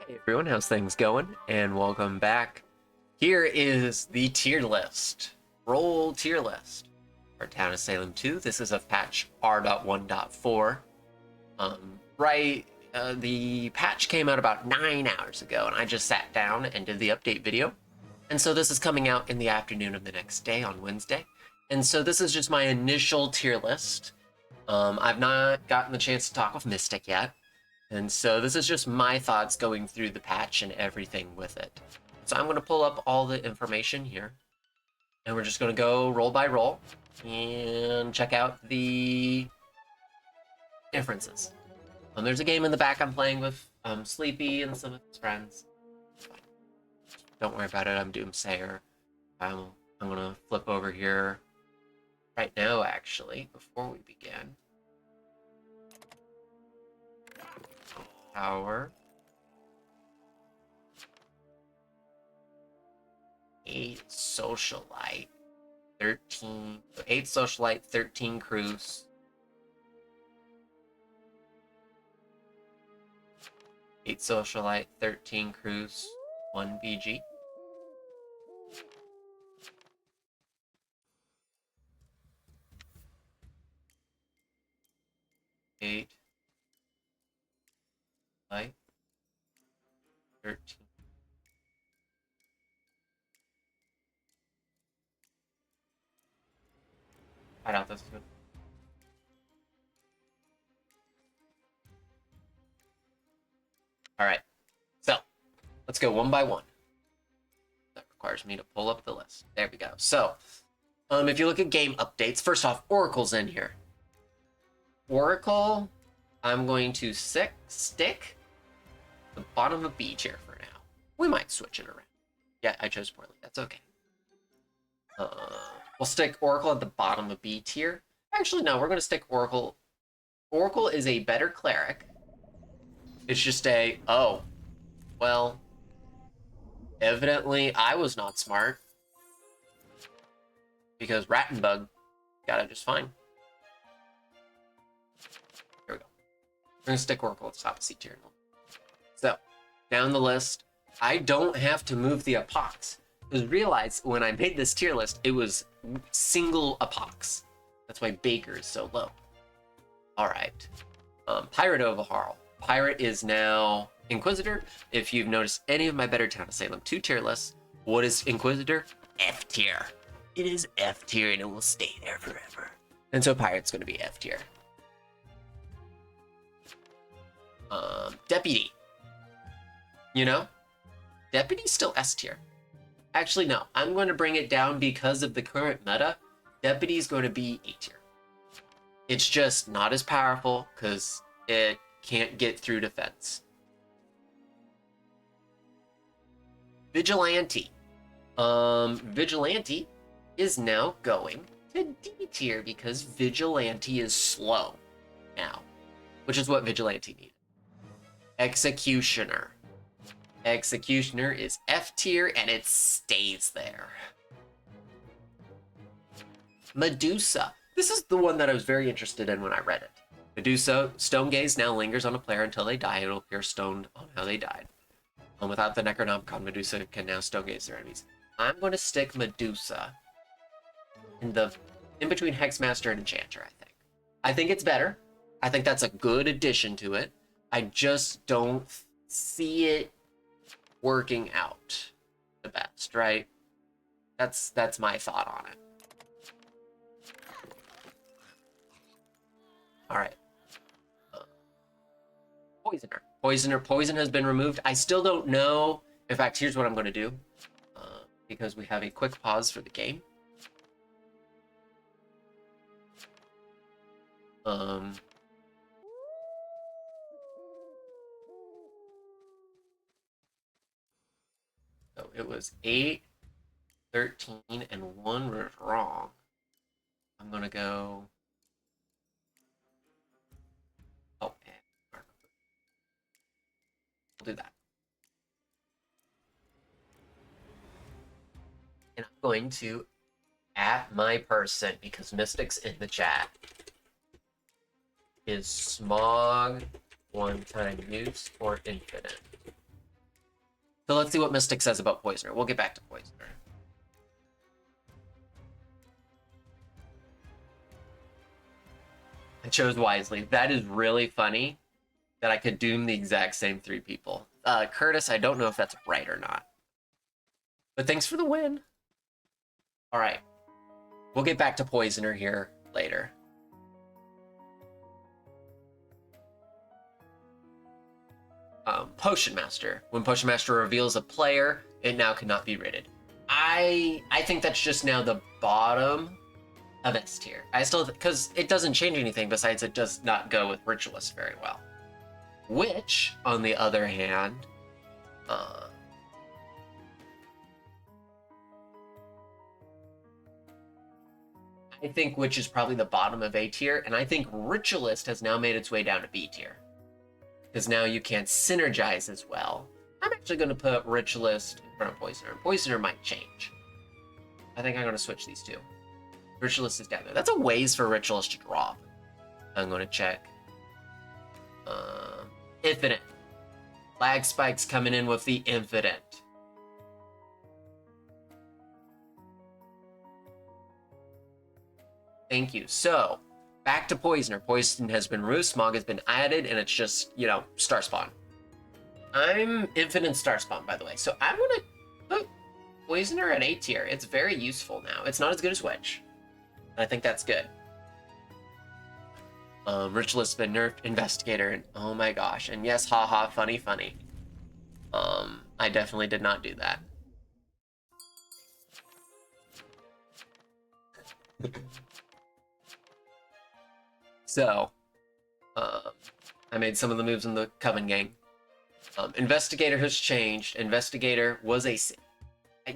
Hey everyone, how's things going? And welcome back. Here is the tier list. Roll tier list. Our town is Salem 2. This is of patch R.1.4. The patch came out about 9 hours ago, and I just sat down and did the update video. And so this is coming out in the afternoon of the next day on Wednesday. And so this is just my initial tier list. I've not gotten the chance to talk with Mystic yet. And so this is just my thoughts going through the patch and everything with it. So I'm going to pull up all the information here. And we're just going to go roll by roll and check out the differences. There's a game in the back I'm playing with Sleepy and some of his friends. Don't worry about it, I'm Doomsayer. I'm going to flip over here right now, actually, before we begin. Power. 8 socialite. 13. So 8 socialite, 13 cruise. 8 socialite, 13 cruise, 1 BG. Eight light, 13. I doubt this is good. Alright, so let's go one by one. That requires me to pull up the list. There we go. So, if you look at game updates, first off, Oracle's in here. Oracle, I'm going to stick the bottom of B tier for now. We might switch it around. Yeah, I chose poorly. That's okay. We'll stick Oracle at the bottom of B tier. Actually, no, we're going to stick Oracle. Oracle is a better cleric. It's just oh, well, evidently I was not smart. Because Rattenbug got it just fine. Here we go. We're going to stick Oracle at the top of C tier. So, down the list, I don't have to move the epochs. Because realize when I made this tier list, it was single epochs. That's why Baker is so low. Alright. Pirate overhaul. Pirate is now Inquisitor. If you've noticed any of my Better Town of Salem 2 tier lists, what is Inquisitor? F tier. It is F tier and it will stay there forever. And so Pirate's going to be F tier. Deputy. You know? Deputy's still S tier. Actually, no. I'm going to bring it down because of the current meta. Deputy's going to be A tier. It's just not as powerful because it can't get through defense. Vigilante. Vigilante is now going to D tier because Vigilante is slow now, which is what Vigilante needed. Executioner. Executioner is F tier and it stays there. Medusa. This is the one that I was very interested in when I read it. Medusa, Stone Gaze now lingers on a player until they die. It'll appear stoned on how they died. Without the Necronomicon, Medusa can now Stone Gaze their enemies. I'm going to stick Medusa in between Hexmaster and Enchanter, I think. I think it's better. I think that's a good addition to it. I just don't see it working out the best, right? That's my thought on it. All right. Poisoner. Poison has been removed. I still don't know. In fact, here's what I'm going to do. Because we have a quick pause for the game. So it was 8, 13, and 1 was wrong. I'm going to go... Oh, we'll do that. And I'm going to at my person because Mystic's in the chat. Is Smog one-time use or infinite? So let's see what Mystic says about Poisoner. We'll get back to Poisoner. I chose wisely. That is really funny that I could doom the exact same 3 people. Curtis, I don't know if that's right or not. But thanks for the win. All right. We'll get back to Poisoner here later. Potion Master. When Potion Master reveals a player, it now cannot be rated. I think that's just now the bottom of S tier. I still, because it doesn't change anything besides it does not go with Ritualist very well. Which, on the other hand, I think Witch is probably the bottom of A tier, and I think Ritualist has now made its way down to B tier. Because now you can't synergize as well. I'm actually going to put Ritualist in front of Poisoner. Poisoner might change. I think I'm going to switch these two. Ritualist is down there. That's a ways for Ritualist to drop. I'm going to check. Infinite. Lag Spike's coming in with the Infinite. Thank you. So, back to Poisoner. Poison has been removed, Smog has been added, and it's just, you know, Star Spawn. I'm Infinite Star Spawn, by the way. So I'm going to put Poisoner at A tier. It's very useful now. It's not as good as Witch. I think that's good. Ritualist has been nerfed, Investigator, and oh my gosh. And yes, haha, funny. I definitely did not do that. So, I made some of the moves in the Coven gang. Investigator has changed. Investigator was a...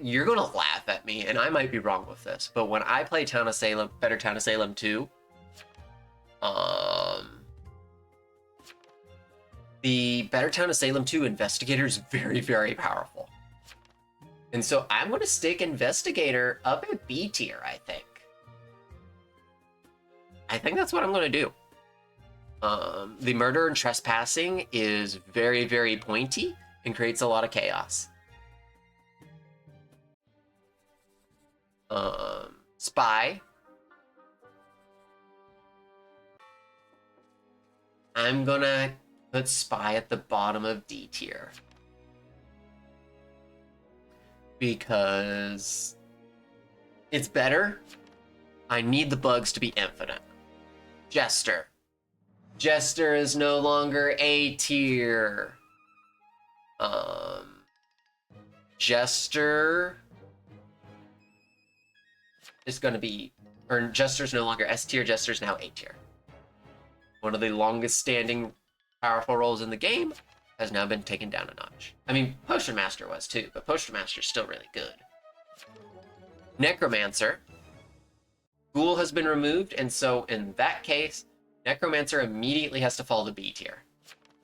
You're going to laugh at me, and I might be wrong with this, but when I play Town of Salem, Better Town of Salem 2, the Better Town of Salem 2 Investigator is very, very powerful. And so I'm going to stick Investigator up at B tier, I think. I think that's what I'm going to do. The Murder and Trespassing is very, very pointy and creates a lot of chaos. Spy. I'm gonna put Spy at the bottom of D tier. Because it's better. I need the bugs to be infinite. Jester. Jester is no longer A tier. Jester is going to be, or Jester's no longer S tier, Jester's now A tier. One of the longest standing powerful roles in the game has now been taken down a notch. I mean, Potion Master was too, but Potion Master's still really good. Necromancer. Ghoul has been removed, and so in that case, Necromancer immediately has to fall to B tier.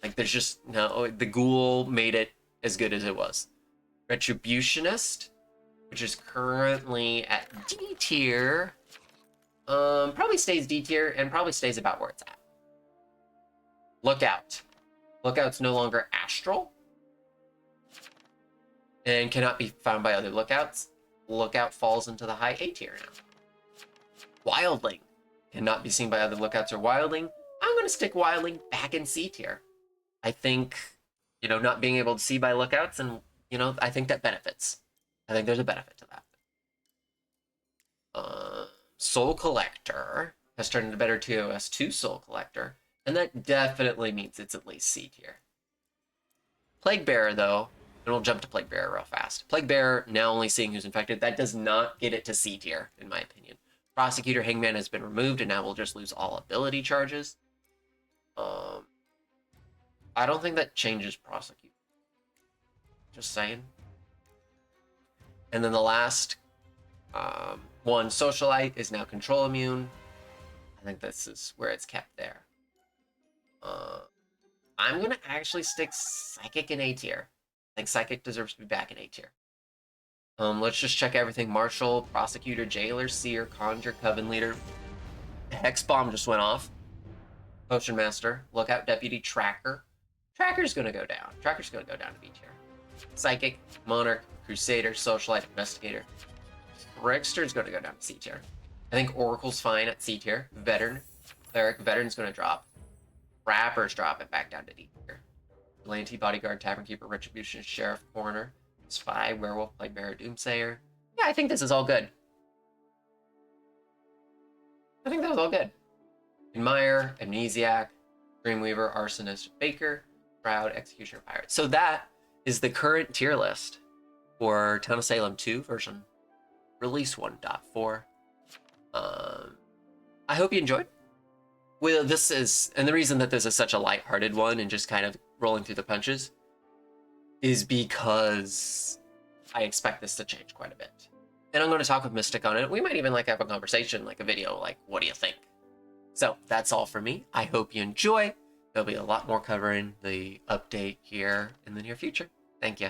Like, there's just no, the Ghoul made it as good as it was. Retributionist, which is currently at D tier, probably stays D tier and probably stays about where it's at. Lookout. Lookout's no longer astral and cannot be found by other lookouts. Lookout falls into the high A tier now. Wildling cannot be seen by other lookouts or wildling. I'm going to stick wildling back in C tier. I think, you know, not being able to see by lookouts, and, you know, I think that benefits. I think there's a benefit to that. Soul Collector has turned into better TOS 2 Soul Collector, and that definitely means it's at least C tier. Plague Bearer, though, and we'll jump to Plague Bearer real fast. Plague Bearer, now only seeing who's infected, that does not get it to C tier, in my opinion. Prosecutor Hangman has been removed, and now we'll just lose all ability charges. I don't think that changes Prosecutor. Just saying. And then the last one, Socialite, is now Control Immune. I think this is where it's kept there. I'm going to actually stick Psychic in A tier. I think Psychic deserves to be back in A tier. Let's just check everything. Marshal, Prosecutor, Jailer, Seer, Conjure, Coven Leader. Hex Bomb just went off. Potion Master, Lookout, Deputy, Tracker. Tracker's going to go down. Tracker's going to go down to B tier. Psychic, Monarch, Crusader, Socialite, Investigator. Trickster's going to go down to C tier. I think Oracle's fine at C tier. Veteran, Cleric, Veteran's going to drop. Rapper's dropping back down to D tier. Vigilante, Bodyguard, Tavern Keeper, Retribution, Sheriff, Coroner, Spy, Werewolf, Nightmare, Doomsayer. Yeah, I think this is all good. I think that was all good. Admire, Amnesiac, Dreamweaver, Arsonist, Baker, Shroud, Executioner, Pirate. So that is the current tier list for Town of Salem 2 version release 1.4. I hope you enjoyed. Well, this is, and the reason that this is such a lighthearted one and just kind of rolling through the punches is because I expect this to change quite a bit. And I'm going to talk with Mystic on it. We might even like have a conversation, like a video, like, what do you think? So that's all for me. I hope you enjoy. There'll be a lot more covering the update here in the near future. Thank you.